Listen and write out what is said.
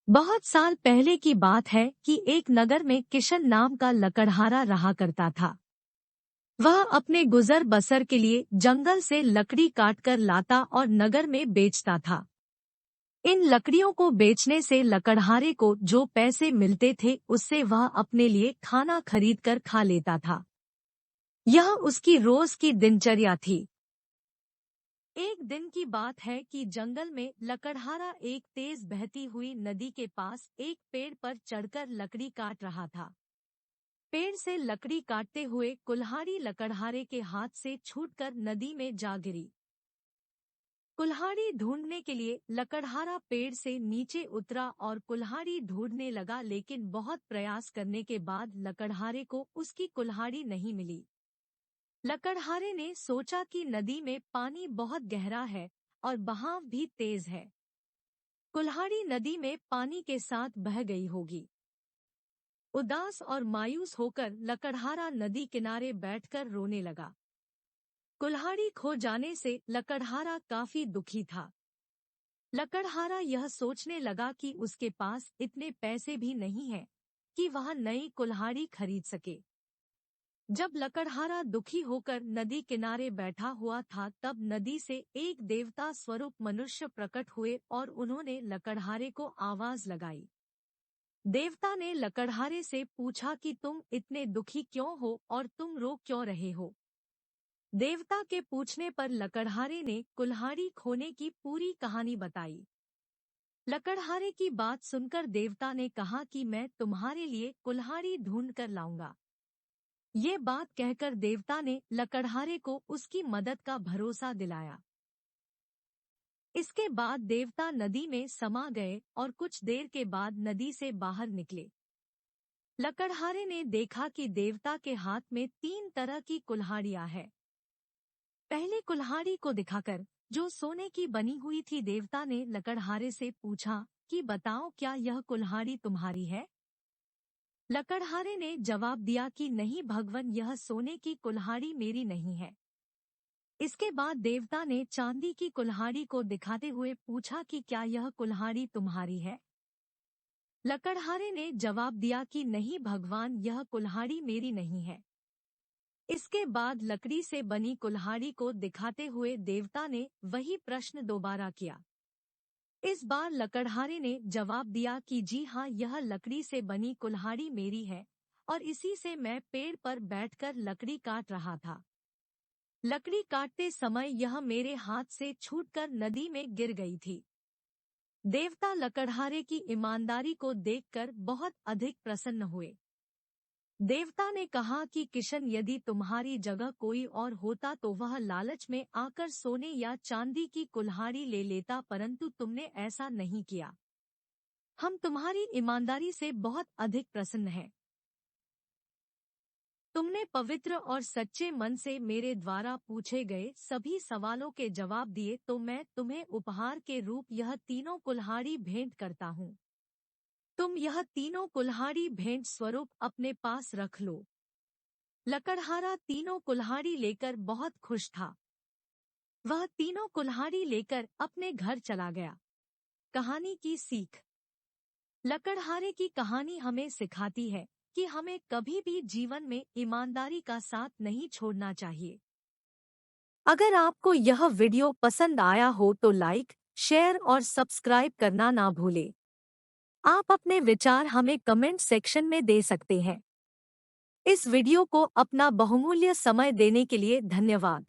बहुत साल पहले की बात है कि एक नगर में किशन नाम का लकड़हारा रहा करता था। वह अपने गुजर बसर के लिए जंगल से लकड़ी काटकर लाता और नगर में बेचता था। इन लकड़ियों को बेचने से लकड़हारे को जो पैसे मिलते थे उससे वह अपने लिए खाना खरीदकर खा लेता था। यह उसकी रोज की दिनचर्या थी। एक दिन की बात है कि जंगल में लकड़हारा एक तेज बहती हुई नदी के पास एक पेड़ पर चढ़कर लकड़ी काट रहा था। पेड़ से लकड़ी काटते हुए कुल्हाड़ी लकड़हारे के हाथ से छूटकर नदी में जा गिरी। कुल्हाड़ी ढूंढने के लिए लकड़हारा पेड़ से नीचे उतरा और कुल्हाड़ी ढूंढने लगा, लेकिन बहुत प्रयास करने के बाद लकड़हारे को उसकी कुल्हाड़ी नहीं मिली। लकड़हारे ने सोचा कि नदी में पानी बहुत गहरा है और बहाव भी तेज है। कुल्हाड़ी नदी में पानी के साथ बह गई होगी। उदास और मायूस होकर लकड़हारा नदी किनारे बैठकर रोने लगा। कुल्हाड़ी खो जाने से लकड़हारा काफी दुखी था। लकड़हारा यह सोचने लगा कि उसके पास इतने पैसे भी नहीं हैं कि वह नई कुल्हाड़ी खरीद सके। जब लकड़हारा दुखी होकर नदी किनारे बैठा हुआ था, तब नदी से एक देवता स्वरूप मनुष्य प्रकट हुए और उन्होंने लकड़हारे को आवाज लगाई। देवता ने लकड़हारे से पूछा कि तुम इतने दुखी क्यों हो और तुम रो क्यों रहे हो। देवता के पूछने पर लकड़हारे ने कुल्हाड़ी खोने की पूरी कहानी बताई। लकड़हारे की बात सुनकर देवता ने कहा कि मैं तुम्हारे लिए कुल्हाड़ी ढूंढ कर लाऊंगा। ये बात कहकर देवता ने लकड़हारे को उसकी मदद का भरोसा दिलाया। इसके बाद देवता नदी में समा गए और कुछ देर के बाद नदी से बाहर निकले। लकड़हारे ने देखा कि देवता के हाथ में 3 तरह की कुल्हाड़ियां हैं। पहले कुल्हाड़ी को दिखाकर, जो सोने की बनी हुई थी, देवता ने लकड़हारे से पूछा कि बताओ, क्या यह कुल्हाड़ी तुम्हारी है? लकड़हारे ने जवाब दिया कि नहीं भगवन, यह सोने की कुल्हाड़ी मेरी नहीं है। इसके बाद देवता ने चांदी की कुल्हाड़ी को दिखाते हुए पूछा कि क्या यह कुल्हाड़ी तुम्हारी है? लकड़हारे ने जवाब दिया कि नहीं भगवान, यह कुल्हाड़ी मेरी नहीं है। इसके बाद लकड़ी से बनी कुल्हाड़ी को दिखाते हुए देवता ने वही प्रश्न दोबारा किया। इस बार लकड़हारे ने जवाब दिया कि जी हाँ, यह लकड़ी से बनी कुल्हाड़ी मेरी है और इसी से मैं पेड़ पर बैठकर लकड़ी काट रहा था। लकड़ी काटते समय यह मेरे हाथ से छूटकर नदी में गिर गई थी। देवता लकड़हारे की ईमानदारी को देखकर बहुत अधिक प्रसन्न हुए। देवता ने कहा कि किशन, यदि तुम्हारी जगह कोई और होता तो वह लालच में आकर सोने या चांदी की कुल्हाड़ी ले लेता, परंतु तुमने ऐसा नहीं किया। हम तुम्हारी ईमानदारी से बहुत अधिक प्रसन्न हैं। तुमने पवित्र और सच्चे मन से मेरे द्वारा पूछे गए सभी सवालों के जवाब दिए, तो मैं तुम्हें उपहार के रूप यह तीनों कुल्हाड़ी भेंट करता हूँ। तुम यह तीनों कुल्हाड़ी भेंट स्वरूप अपने पास रख लो। लकड़हारा तीनों कुल्हाड़ी लेकर बहुत खुश था। वह तीनों कुल्हाड़ी लेकर अपने घर चला गया। कहानी की सीख। लकड़हारे की कहानी हमें सिखाती है कि हमें कभी भी जीवन में ईमानदारी का साथ नहीं छोड़ना चाहिए। अगर आपको यह वीडियो पसंद आया हो तो लाइक, शेयर और सब्सक्राइब करना ना भूलें। आप अपने विचार हमें कमेंट सेक्शन में दे सकते हैं। इस वीडियो को अपना बहुमूल्य समय देने के लिए धन्यवाद।